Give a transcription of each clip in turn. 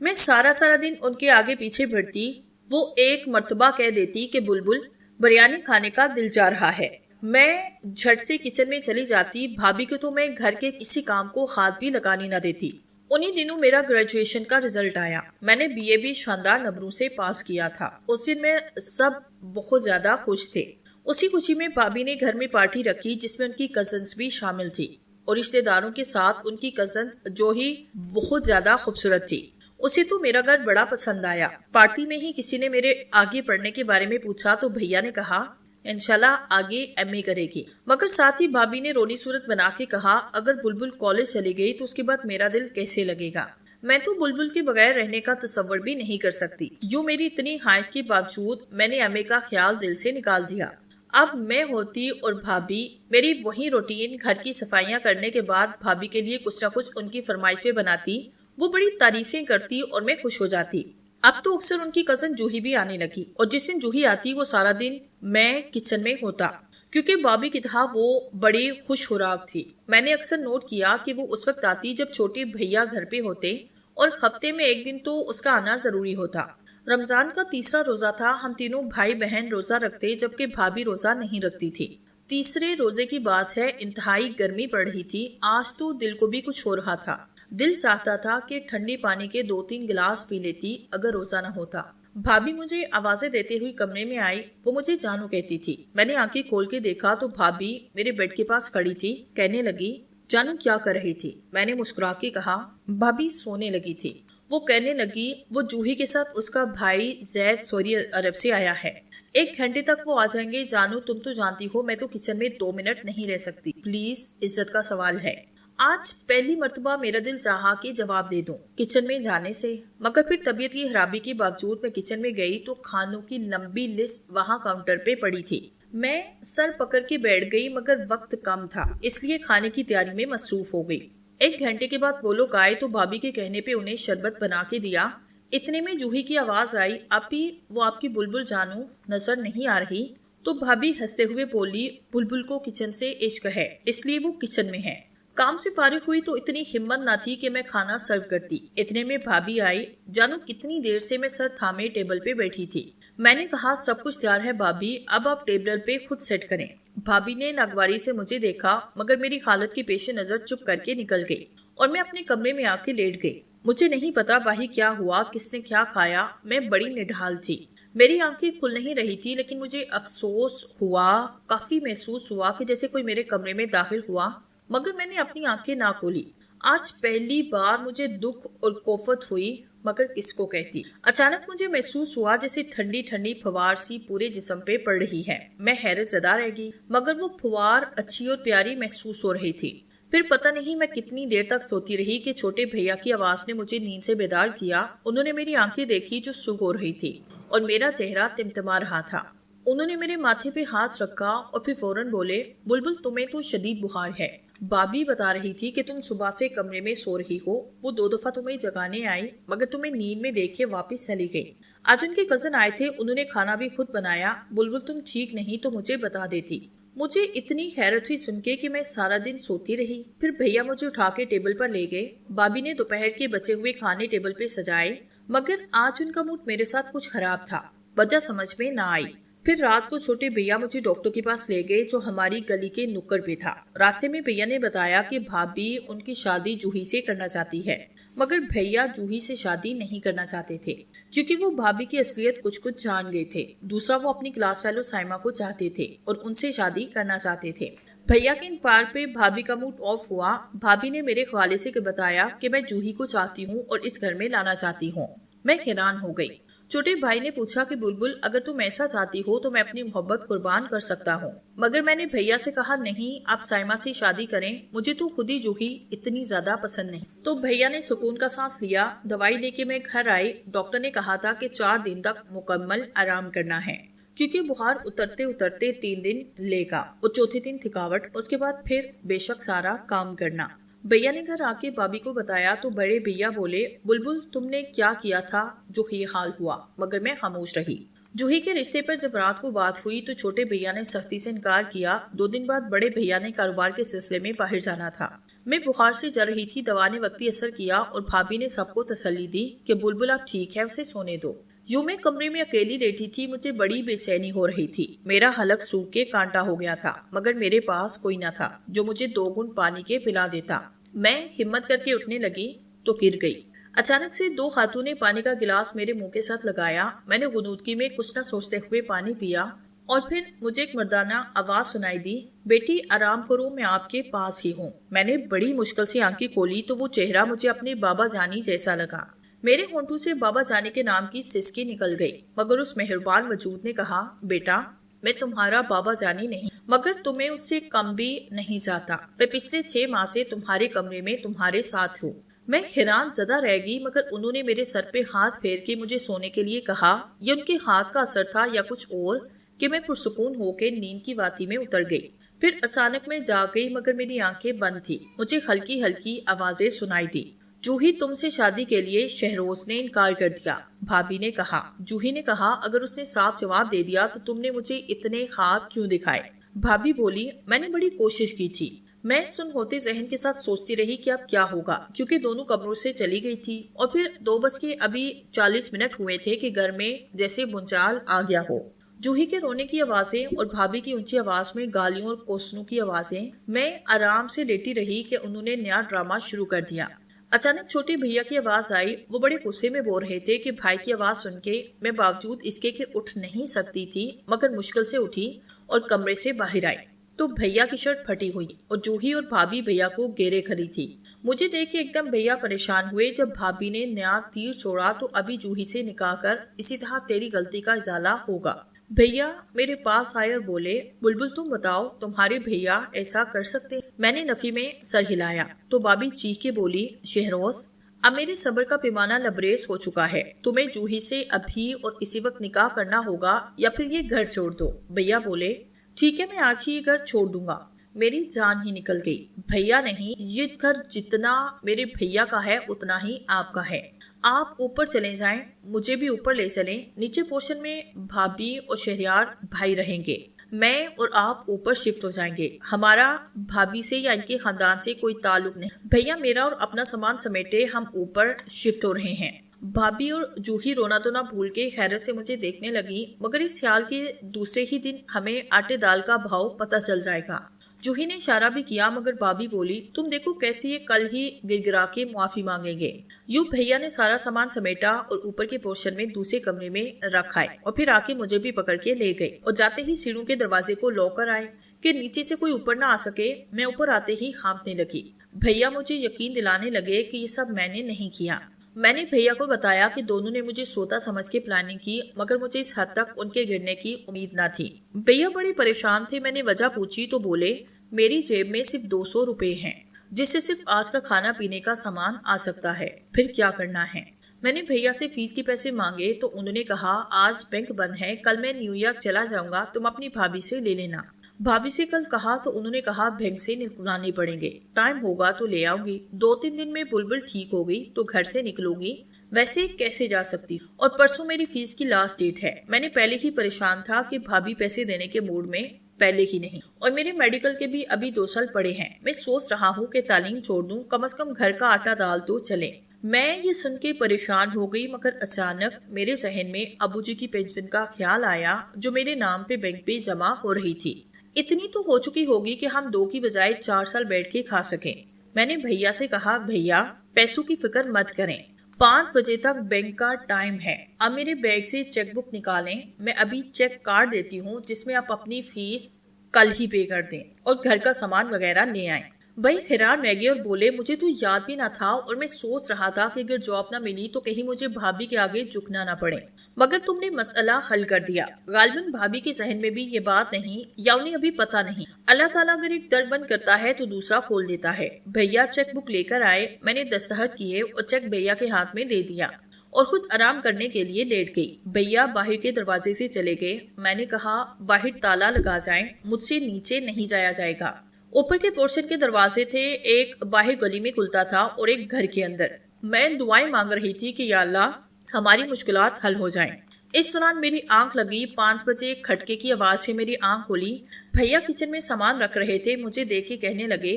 میں سارا دن ان کے آگے پیچھے بھرتی. وہ ایک مرتبہ کہہ دیتی کہ بلبل بریانی کھانے کا دل چاہ رہا ہے. میں جھٹ سے کچن میں چلی جاتی. بھابھی کو تو میں گھر کے کسی کام کو ہاتھ بھی لگانے نہ دیتی. انہی دنوں میرا گریجویشن کا رزلٹ آیا. میں نے BA بھی شاندار نمبروں سے پاس کیا تھا. اس دن میں سب بہت زیادہ خوش تھے. اسی خوشی میں بھابھی نے گھر میں پارٹی رکھی جس میں ان کی کزنز بھی شامل تھی اور رشتے داروں کے ساتھ ان کی کزنز جو ہی بہت زیادہ خوبصورت تھی. اسے تو میرا گھر بڑا پسند آیا. پارٹی میں ہی کسی نے میرے آگے پڑھنے کے بارے میں پوچھا تو بھیا نے کہا انشاءاللہ آگے MA کرے گی. مگر ساتھ ہی بھابھی نے رونی صورت بنا کے کہا اگر بلبل کالج چلی گئی تو اس کے بعد میرا دل کیسے لگے گا. میں تو بلبل کے بغیر رہنے کا تصور بھی نہیں کر سکتی. یوں میری اتنی خواہش کے باوجود میں نے MA کا خیال دل سے نکال دیا. اب میں ہوتی اور بھابھی میری وہی روٹین گھر کی صفائیاں کرنے کے بعد بھابھی کے لیے کچھ نہ کچھ ان کی فرمائش پہ بناتی. وہ بڑی تعریفیں کرتی اور میں خوش ہو جاتی. اب تو اکثر ان کی کزن جوہی بھی آنے لگی اور جس دن جوہی آتی وہ سارا دن میں کچن میں ہوتا کیونکہ بھابھی کی طرح وہ بڑی خوش خوراک تھی. میں نے اکثر نوٹ کیا کہ وہ اس وقت آتی جب چھوٹے بھیا گھر پہ ہوتے اور ہفتے میں ایک دن تو اس کا آنا ضروری ہوتا. رمضان کا تیسرا روزہ تھا. ہم تینوں بھائی بہن روزہ رکھتے جبکہ بھابھی روزہ نہیں رکھتی تھی. تیسرے روزے کی بات ہے. انتہائی گرمی پڑ رہی تھی. آج تو دل کو بھی کچھ ہو رہا تھا. دل چاہتا تھا کہ ٹھنڈی پانی کے 2-3 گلاس پی لیتی اگر روزہ نہ ہوتا. بھابھی مجھے آوازیں دیتے ہوئی کمرے میں آئی. وہ مجھے جانو کہتی تھی. میں نے آنکھیں کھول کے دیکھا تو بھابھی میرے بیڈ کے پاس کھڑی تھی. کہنے لگی جانو کیا کر رہی تھی. میں نے مسکرا کے کہا بھابھی سونے لگی تھی. وہ کہنے لگی وہ جوہی کے ساتھ اس کا بھائی زید سعودی عرب سے آیا ہے. 1 گھنٹے تک وہ آ جائیں گے. جانو تم تو جانتی ہو میں تو کچن میں 2 منٹ نہیں رہ سکتی. پلیز عزت کا سوال ہے. آج پہلی مرتبہ میرا دل چاہا کہ جواب دے دوں کچن میں جانے سے. مگر پھر طبیعت کی خرابی کے باوجود میں کچن میں گئی تو کھانوں کی لمبی لسٹ وہاں کاؤنٹر پہ پڑی تھی. میں سر پکڑ کے بیٹھ گئی مگر وقت کم تھا اس لیے کھانے کی تیاری میں مصروف ہو گئی. 1 گھنٹے کے بعد وہ لوگ آئے تو بھابھی کے کہنے پہ انہیں شربت بنا کے دیا. اتنے میں جوہی کی آواز آئی آپی وہ آپ کی بلبل جانو نظر نہیں آ رہی. تو بھابھی ہنستے ہوئے بولی بلبل کو کچن سے عشق ہے اس لیے وہ کچن میں ہے. کام سے فارغ ہوئی تو اتنی ہمت نہ تھی کہ میں کھانا سرو کرتی. اتنے میں بھابھی آئی. جانو کتنی دیر سے میں سر تھامے ٹیبل پہ بیٹھی تھی. میں نے کہا سب کچھ تیار ہے بھابھی اب آپ ٹیبل پہ خود سیٹ کریں. بھابھی نے ناگواری سے مجھے دیکھا مگر میری حالت کے پیش نظر چپ کر کے نکل گئی اور میں اپنے کمرے میں آ کے لیٹ گئی. مجھے نہیں پتا باہی کیا ہوا کس نے کیا کھایا. میں بڑی نڈھال تھی. میری آنکھیں کھل نہیں رہی تھی لیکن مجھے افسوس ہوا کافی محسوس ہوا کہ جیسے کوئی میرے کمرے میں داخل ہوا مگر میں نے اپنی آنکھیں نہ کھولی. آج پہلی بار مجھے دکھ اور کوفت ہوئی مگر کس کو کہتی. اچانک مجھے محسوس ہوا جیسے ٹھنڈی ٹھنڈی پھوار سی پورے جسم پہ پڑ رہی ہے. میں حیرت زدہ رہ گئی مگر وہ پھوار اچھی اور پیاری محسوس ہو رہی تھی. پھر پتہ نہیں میں کتنی دیر تک سوتی رہی کہ چھوٹے بھیا کی آواز نے مجھے نیند سے بیدار کیا. انہوں نے میری آنکھیں دیکھی جو سوکھ ہو رہی تھی اور میرا چہرہ تمتما رہا تھا. انہوں نے میرے ماتھے پہ ہاتھ رکھا اور پھر فوراً بولے بلبل تمہیں تو شدید بخار ہے. بھابھی بتا رہی تھی کہ تم صبح سے کمرے میں سو رہی ہو. وہ 2 دفعہ تمہیں جگانے آئی مگر تمہیں نیند میں دیکھ کے واپس چلی گئی. آج ان کے کزن آئے تھے. انہوں نے کھانا بھی خود بنایا. بلبل تم ٹھیک نہیں تو مجھے بتا دیتی. مجھے اتنی حیرت ہوئی سن کے کہ میں سارا دن سوتی رہی. پھر بھیا مجھے اٹھا کے ٹیبل پر لے گئے. بھابھی نے دوپہر کے بچے ہوئے کھانے ٹیبل پہ سجائے مگر آج ان کا موڈ میرے ساتھ کچھ خراب تھا. وجہ سمجھ میں نہ آئی. پھر رات کو چھوٹے بھیا مجھے ڈاکٹر کے پاس لے گئے جو ہماری گلی کے نکڑ پہ تھا. راستے میں بھیا نے بتایا کہ بھابھی ان کی شادی جوہی سے کرنا چاہتی ہے مگر بھیا جوہی سے شادی نہیں کرنا چاہتے تھے کیونکہ وہ بھابھی کی اصلیت کچھ جان گئے تھے. دوسرا وہ اپنی کلاس فیلو سائمہ کو چاہتے تھے اور ان سے شادی کرنا چاہتے تھے. بھیا کے انکار پہ بھابھی کا موڈ آف ہوا. بھابھی نے میرے خالے سے بتایا کہ میں جوہی کو چاہتی ہوں اور اس گھر میں لانا چاہتی ہوں. میں حیران ہو گئی. چھوٹے بھائی نے پوچھا کہ بلبل اگر تم ایسا چاہتی ہو تو میں اپنی محبت قربان کر سکتا ہوں. مگر میں نے بھیا سے کہا نہیں آپ سائمہ سے شادی کریں. مجھے تو خود ہی جوہی اتنی زیادہ پسند نہیں. تو بھیا نے سکون کا سانس لیا. دوائی لے کے میں گھر آئی. ڈاکٹر نے کہا تھا کہ 4 دن تک مکمل آرام کرنا ہے کیونکہ بخار اترتے اترتے 3 دن لے گا اور چوتھے دن تھکاوٹ. اس کے بعد پھر بے شک سارا کام کرنا. بھیا نے گھر آ کے بھابھی کو بتایا تو بڑے بھیا بولے بلبل تم نے کیا کیا تھا جو یہ حال ہوا. مگر میں خاموش رہی. جوہی کے رشتے پر جب رات کو بات ہوئی تو چھوٹے بھیا نے سختی سے انکار کیا. 2 دن بعد بڑے بھیا نے کاروبار کے سلسلے میں باہر جانا تھا. میں بخار سے جل رہی تھی، دوا نے وقتی اثر کیا اور بھابھی نے سب کو تسلی دی کہ بلبل اب ٹھیک ہے، اسے سونے دو۔ یوں میں کمرے میں اکیلی لیٹی تھی، مجھے بڑی بے چینی ہو رہی تھی۔ میرا حلق سوکھ کے کانٹا ہو گیا تھا، مگر میرے پاس کوئی نہ تھا جو مجھے 2 گھونٹ پانی کے پلا دیتا۔ میں ہمت کر کے اٹھنے لگی تو گر گئی۔ اچانک سے 2 خاتونیں پانی کا گلاس میرے منہ کے ساتھ لگایا۔ میں نے غنودگی میں کچھ نہ سوچتے ہوئے پانی پیا اور پھر مجھے ایک مردانہ آواز سنائی دی، بیٹی آرام کرو، میں آپ کے پاس ہی ہوں۔ میں نے بڑی مشکل سے آنکھیں کھولی تو وہ چہرہ مجھے اپنے بابا جانی جیسا لگا۔ میرے ہونٹوں سے بابا جانی کے نام کی سسکی نکل گئی، مگر اس مہربان وجود نے کہا، بیٹا میں تمہارا بابا جانی نہیں، مگر تمہیں اس سے کم بھی نہیں چاہتا۔ میں پچھلے 6 ماہ سے تمہارے کمرے میں تمہارے ساتھ ہوں۔ میں حیران زدہ رہ گئی، مگر انہوں نے میرے سر پہ ہاتھ پھیر کے مجھے سونے کے لیے کہا۔ یہ ان کے ہاتھ کا اثر تھا یا کچھ اور کہ میں پرسکون ہو کے نیند کی وادی میں اتر گئی۔ پھر اچانک میں جاگ گئی، مگر میری آنکھیں بند تھی۔ مجھے ہلکی ہلکی آوازیں سنائی دی، جوہی تم سے شادی کے لیے شہروز نے انکار کر دیا، بھابھی نے کہا۔ جوہی نے کہا، اگر اس نے صاف جواب دے دیا تو تم نے مجھے اتنے خواب کیوں دکھائے؟ بھابھی بولی، میں نے بڑی کوشش کی تھی۔ میں سن ہوتے ذہن کے ساتھ سوچتی رہی کہ اب کیا ہوگا، کیونکہ دونوں کمروں سے چلی گئی تھی اور پھر 2:40 ہوئے تھے کہ گھر میں جیسے بنچال آ گیا ہو۔ جوہی کے رونے کی آوازیں اور بھابھی کی اونچی آواز میں گالیوں اور کوسنوں کی آوازیں۔ میں آرام سے لیٹی رہی کہ انہوں نے نیا ڈرامہ شروع کر دیا۔ اچانک چھوٹے بھیا کی آواز آئی۔ وہ بڑے غصے میں بول رہے تھے کہ بھائی کی آواز سن کے میں باوجود اس کے کہ اٹھ نہیں سکتی تھی، مگر مشکل سے اٹھی اور کمرے سے باہر آئی تو بھیا کی شرٹ پھٹی ہوئی اور جوہی اور بھابھی بھیا کو گھیرے کھڑی تھی۔ مجھے دیکھ کے ایک دم بھیا پریشان ہوئے۔ جب بھابھی نے نیا تیر چھوڑا تو ابھی جوہی سے نکاح کر اسی طرح تیری غلطی کا ازالہ ہوگا۔ بھیا میرے پاس آئے اور بولے، بلبل تم بتاؤ تمہارے بھیا ایسا کر سکتے؟ میں نے نفی میں سر ہلایا تو بھابھی چیخ کے بولی، شہروز اب میرے صبر کا پیمانہ لبریز ہو چکا ہے، تمہیں جوہی سے ابھی اور اسی وقت نکاح کرنا ہوگا یا پھر یہ گھر چھوڑ دو۔ بھیا بولے، ٹھیک ہے میں آج ہی یہ گھر چھوڑ دوں گا۔ میری جان ہی نکل گئی۔ بھیا نہیں، یہ گھر جتنا میرے بھیا کا ہے اتنا ہی آپ کا ہے۔ آپ اوپر چلے جائیں، مجھے بھی اوپر لے چلیں۔ نیچے پورشن میں بھابھی اور شہریار بھائی رہیں گے، میں اور آپ اوپر شفٹ ہو جائیں گے۔ ہمارا بھابھی سے یا ان کے خاندان سے کوئی تعلق نہیں۔ بھیا میرا اور اپنا سامان سمیٹے ہم اوپر شفٹ ہو رہے ہیں۔ بھابھی اور جوہی رونا تو نہ بھول کے حیرت سے مجھے دیکھنے لگی، مگر اس خیال کے دوسرے ہی دن ہمیں آٹے دال کا بھاؤ پتہ چل جائے گا۔ جوہی نے اشارہ بھی کیا، مگر بھابھی بولی، تم دیکھو کیسے یہ کل ہی گرگرا کے معافی مانگیں گے۔ یوں بھیا نے سارا سامان سمیٹا اور اوپر کے پورشن میں دوسرے کمرے میں رکھائے اور پھر آ کے مجھے بھی پکڑ کے لے گئے اور جاتے ہی سیڑھیوں کے دروازے کو لو کر آئے کہ نیچے سے کوئی اوپر نہ آ سکے۔ میں اوپر آتے ہی کانپنے لگی۔ بھیا مجھے یقین دلانے لگے کہ یہ سب میں نے نہیں کیا۔ میں نے بھیا کو بتایا کہ دونوں نے مجھے سوتا سمجھ کے پلاننگ کی، مگر مجھے اس حد تک ان کے گرنے کی امید نہ تھی۔ بھیا بڑے پریشان تھے۔ میں نے وجہ پوچھی تو بولے، میری جیب میں صرف 200 روپے ہیں، جس سے صرف آج کا کھانا پینے کا سامان آ سکتا ہے، پھر کیا کرنا ہے؟ میں نے بھیا سے فیس کے پیسے مانگے تو انہوں نے کہا، آج بینک بند ہے، کل میں نیو یارک چلا جاؤں گا، تم اپنی بھابھی سے لے لینا۔ بھابھی سے کل کہا تو انہوں نے کہا بینک سے نکلانے پڑیں گے، ٹائم ہوگا تو لے آؤں گی۔ 2-3 دن میں بلبل ٹھیک ہوگی تو گھر سے نکلوں گی، ویسے کیسے جا سکتی، اور پرسوں میری فیس کی لاسٹ ڈیٹ ہے۔ میں نے پہلے ہی پریشان تھا کہ بھابھی پیسے دینے کے موڈ میں پہلے ہی نہیں، اور میرے میڈیکل کے بھی ابھی 2 سال پڑے ہیں۔ میں سوچ رہا ہوں کہ تعلیم چھوڑ دوں، کم از کم گھر کا آٹا دال تو چلے۔ میں یہ سن کے پریشان ہو گئی، مگر اچانک میرے ذہن میں ابو جی کی پینشن کا خیال آیا جو میرے نام پہ بینک پہ جمع ہو رہی تھی۔ اتنی تو ہو چکی ہوگی کہ ہم 2 کی بجائے 4 سال بیٹھ کے کھا سکیں۔ میں نے بھیا سے کہا، بھیا پیسوں کی فکر مت کریں، 5 بجے تک بینک کا ٹائم ہے، اب میرے بیگ سے چیک بک نکالیں، میں ابھی چیک کاٹ دیتی ہوں جس میں آپ اپنی فیس کل ہی پے کر دیں اور گھر کا سامان وغیرہ لے آئیں۔ بھائی حیران رہ گئے اور بولے، مجھے تو یاد بھی نہ تھا اور میں سوچ رہا تھا کہ اگر جاب نہ ملی تو کہیں مجھے بھابھی کے آگے جھکنا نہ پڑے، مگر تم نے مسئلہ حل کر دیا۔ غالباً بھابھی کے ذہن میں بھی یہ بات نہیں یا انہیں ابھی پتہ نہیں۔ اللہ تعالیٰ اگر ایک در بند کرتا ہے تو دوسرا کھول دیتا ہے۔ بھیا چیک بک لے کر آئے، میں نے دستخط کیے اور چیک بھیا کے ہاتھ میں دے دیا اور خود آرام کرنے کے لیے لیٹ گئی۔ بھیا باہر کے دروازے سے چلے گئے۔ میں نے کہا، باہر تالا لگا جائیں، مجھ سے نیچے نہیں جایا جائے گا۔ اوپر کے پورشن کے دروازے تھے، ایک باہر گلی میں کھلتا تھا اور ایک گھر کے اندر۔ میں دعائیں مانگ رہی تھی کہ یا اللہ ہماری مشکلات حل ہو جائیں۔ اس دوران میری آنکھ لگی، 5 بجے کھٹکے کی آواز سے میری آنکھ کھلی۔ بھیا کچن میں سامان رکھ رہے تھے، مجھے دیکھ کے کہنے لگے،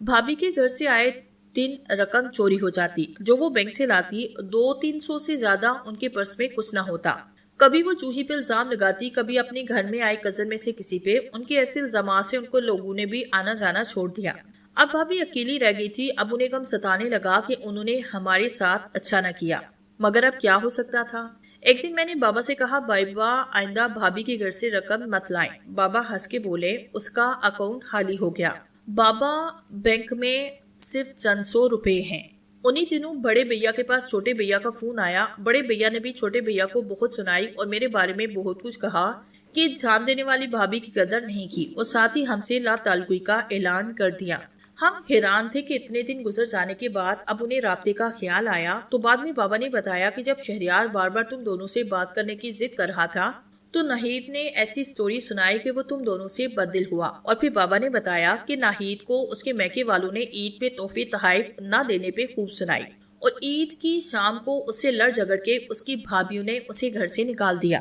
بھابھی کے گھر سے آئے 3 رقم چوری ہو جاتی جو وہ بینک سے لاتی، 200-300 سے زیادہ ان کے پرس میں کچھ نہ ہوتا۔ کبھی وہ جوہی پہ الزام لگاتی، کبھی اپنے گھر میں آئے کزن میں سے کسی پہ۔ ان کے ایسے الزامات سے ان کو لوگوں نے بھی آنا جانا چھوڑ دیا۔ اب بھابھی اکیلی رہ گئی تھی۔ اب انہیں غم ستانے لگا کہ انہوں نے ہمارے ساتھ اچھا نہ کیا، مگر اب کیا ہو سکتا تھا۔ ایک دن میں نے بابا سے کہا، بابا آئندہ بھابھی کے گھر سے رقم مت لائیں۔ بابا ہنس کے بولے، اس کا اکاؤنٹ خالی ہو گیا۔ بابا بینک میں صرف چند 100 روپے ہیں۔ انہی دنوں بڑے بھیا کے پاس چھوٹے بھیا کا فون آیا۔ بڑے بھیا نے بھی چھوٹے بھیا کو بہت سنائی اور میرے بارے میں بہت کچھ کہا کہ جان دینے والی بھابھی کی قدر نہیں کی، اور ساتھ ہی ہم سے لا تعلقی کا اعلان کر دیا۔ ہم حیران تھے کہ اتنے دن گزر جانے کے بعد اب انہیں رابطے کا خیال آیا۔ تو بعد میں بابا نے بتایا کہ جب شہریار بار بار تم دونوں سے بات کرنے کی ضد کر رہا تھا تو ناہید نے ایسی سٹوری سنائی کہ وہ تم دونوں سے بددل ہوا۔ اور پھر بابا نے بتایا کہ ناہید کو اس کے میکے والوں نے عید پہ تحفے تحائف نہ دینے پہ خوب سنائی، اور عید کی شام کو اس سے لڑ جھگڑ کے اس کی بھابھیوں نے اسے گھر سے نکال دیا۔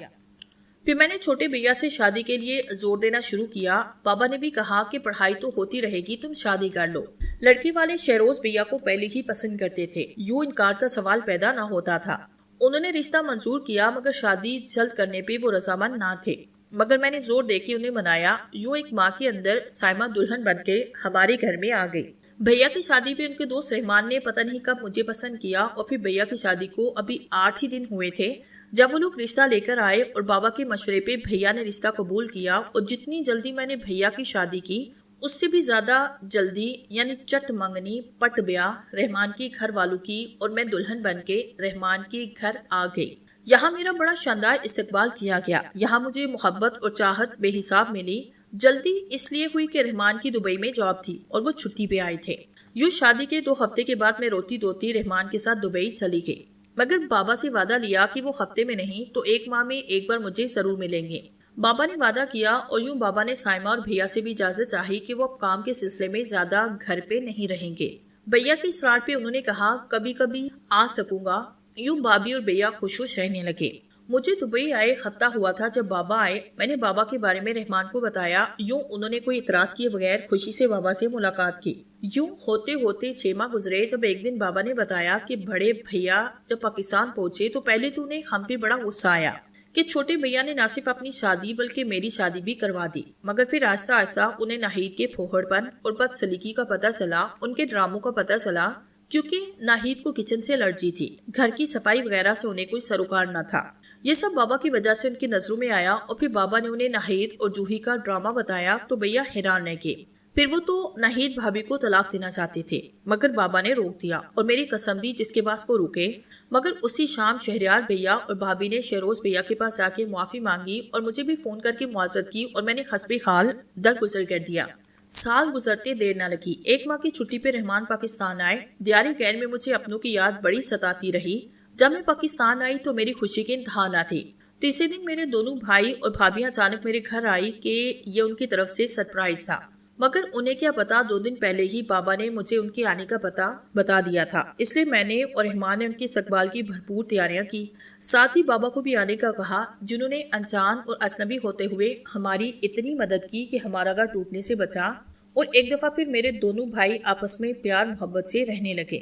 پھر میں نے چھوٹے بھیا سے شادی کے لیے زور دینا شروع کیا۔ بابا نے بھی کہا کہ پڑھائی تو ہوتی رہے گی، تم شادی کر لو۔ لڑکی والے شہروز بھیا کو پہلے ہی پسند کرتے تھے، یوں انکار کا سوال پیدا نہ ہوتا تھا۔ انہوں نے رشتہ منظور کیا، مگر شادی جلد کرنے پہ وہ رضامند نہ تھے، مگر میں نے زور دے کے انہیں منایا۔ یوں ایک ماہ کے اندر سائمہ دلہن بن کے ہمارے گھر میں آ گئی۔ بھیا کی شادی پہ ان کے دوست رحمان نے پتہ نہیں کب مجھے پسند کیا، اور پھر بھیا کی شادی کو ابھی 8 ہی دن ہوئے تھے جب وہ لوگ رشتہ لے کر آئے، اور بابا کے مشورے پہ بھیا نے رشتہ قبول کیا۔ اور جتنی جلدی میں نے بھیا کی شادی کی، اس سے بھی زیادہ جلدی یعنی چٹ منگنی پٹ بیاہ رحمان کی گھر والوں کی، اور میں دلہن بن کے رحمان کے گھر آ گئی۔ یہاں میرا بڑا شاندار استقبال کیا گیا۔ یہاں مجھے محبت اور چاہت بے حساب ملی۔ جلدی اس لیے ہوئی کہ رحمان کی دبئی میں جاب تھی اور وہ چھٹی پہ آئے تھے۔ یوں شادی کے 2 ہفتے کے بعد میں روتی دھوتی رحمان کے ساتھ دبئی چلی گئی، مگر بابا سے وعدہ لیا کہ وہ ہفتے میں نہیں تو 1 ماہ میں ایک بار مجھے ضرور ملیں گے۔ بابا نے وعدہ کیا، اور یوں بابا نے سائمہ اور بھیا سے بھی اجازت چاہی کہ وہ اب کام کے سلسلے میں زیادہ گھر پہ نہیں رہیں گے۔ بھیا کے اصرار پہ انہوں نے کہا کبھی کبھی آ سکوں گا۔ یوں بھابھی اور بھیا خوش رہنے لگے۔ مجھے دبئی آئے ہفتہ ہوا تھا جب بابا آئے۔ میں نے بابا کے بارے میں رحمان کو بتایا۔ یوں انہوں نے کوئی اعتراض کیے بغیر خوشی سے بابا سے ملاقات کی۔ یوں ہوتے ہوتے 6 ماہ گزرے جب ایک دن بابا نے بتایا کہ بڑے بھیا جب پاکستان پہنچے تو پہلے تو انہیں ہم پہ بڑا غصہ آیا کہ چھوٹے بھیا نے نہ صرف اپنی شادی بلکہ میری شادی بھی کروا دی، مگر پھر آہستہ آہستہ انہیں ناہید کے پھوہڑ پن اور بد سلیقی کا پتہ چلا، ان کے ڈراموں کا پتہ چلا، کیونکہ ناہید کو کچن سے الرجی تھی، گھر کی صفائی وغیرہ سے انہیں کوئی سروکار نہ تھا۔ یہ سب بابا کی وجہ سے ان کی نظروں میں آیا، اور پھر بابا نے انہیں ناہید اور جوہی کا ڈرامہ بتایا تو بھیا حیران رہ گئے۔ پھر وہ تو ناہید بھابھی کو طلاق دینا چاہتے تھے، مگر بابا نے روک دیا اور میری قسم دی جس کے پاس وہ رکے۔ مگر اسی شام شہریار بھیا اور بھابھی نے شہروز بھیا کے پاس جا کے معافی مانگی اور مجھے بھی فون کر کے معذرت کی، اور میں نے حسب حال درگزر کر دیا۔ سال گزرتے دیر نہ لگی۔ 1 ماہ کی چھٹی پہ رحمان پاکستان آئے۔ دیار غیر میں مجھے اپنوں کی یاد بڑی ستاتی رہی۔ جب میں پاکستان آئی تو میری خوشی کی انتہا نہ تھی۔ تیسرے دن میرے دونوں بھائی اور بھابھیاں اچانک میرے گھر آئی کہ یہ ان کی طرف سے سرپرائز تھا، مگر انہیں کیا پتا 2 دن پہلے ہی بابا نے مجھے ان کے آنے کا پتہ بتا دیا تھا، اس لیے میں نے اور رحمان نے ان کے استقبال کی بھرپور تیاریاں کی۔ ساتھ ہی بابا کو بھی آنے کا کہا، جنہوں نے انجان اور اجنبی ہوتے ہوئے ہماری اتنی مدد کی کہ ہمارا گھر ٹوٹنے سے بچا، اور ایک دفعہ پھر میرے دونوں بھائی آپس میں پیار محبت سے رہنے لگے۔